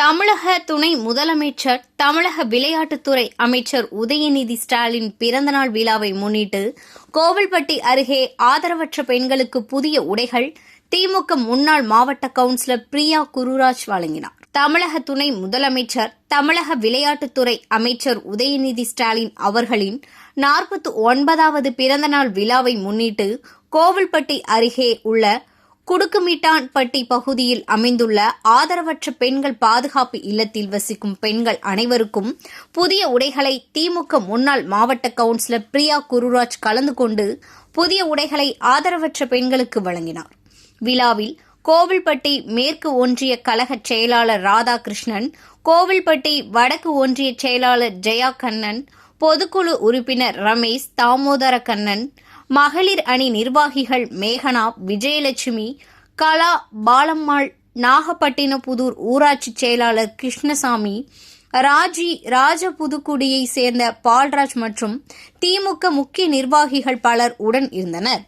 தமிழக துணை முதலமைச்சர் தமிழக விளையாட்டுத்துறை அமைச்சர் உதயநிதி ஸ்டாலின் பிறந்தநாள் விழாவை முன்னிட்டு கோவில்பட்டி அருகே ஆதரவற்ற பெண்களுக்கு புதிய உடைகள் திமுக முன்னாள் மாவட்ட கவுன்சிலர் பிரியா குருராஜ் வழங்கினார். தமிழக துணை முதலமைச்சர் தமிழக விளையாட்டுத்துறை அமைச்சர் உதயநிதி ஸ்டாலின் அவர்களின் 49வது பிறந்தநாள் விழாவை முன்னிட்டு கோவில்பட்டி அருகே உள்ள குடுக்குமிட்டான்பட்டி பகுதியில் அமைந்துள்ள ஆதரவற்ற பெண்கள் பாதுகாப்பு இல்லத்தில் வசிக்கும் பெண்கள் அனைவருக்கும் புதிய உடைகளை திமுக முன்னாள் மாவட்ட கவுன்சிலர் பிரியா குருராஜ் கலந்து கொண்டு புதிய உடைகளை ஆதரவற்ற பெண்களுக்கு வழங்கினார். விழாவில் கோவில்பட்டி மேற்கு ஒன்றிய கழக செயலாளர் ராதாகிருஷ்ணன், கோவில்பட்டி வடக்கு ஒன்றிய செயலாளர் ஜெயா கண்ணன், பொதுக்குழு உறுப்பினர் ரமேஷ், தாமோதர கண்ணன், மகளிர் அணி நிர்வாகிகள் மேகனா, விஜயலட்சுமி, கலா, பாலம்மாள், நாகப்பட்டினப்புதூர் ஊராட்சி செயலாளர் கிருஷ்ணசாமி, ராஜபுதுக்குடியை சேர்ந்த பால்ராஜ் மற்றும் திமுக முக்கிய நிர்வாகிகள் பலர் உடன் இருந்தனர்.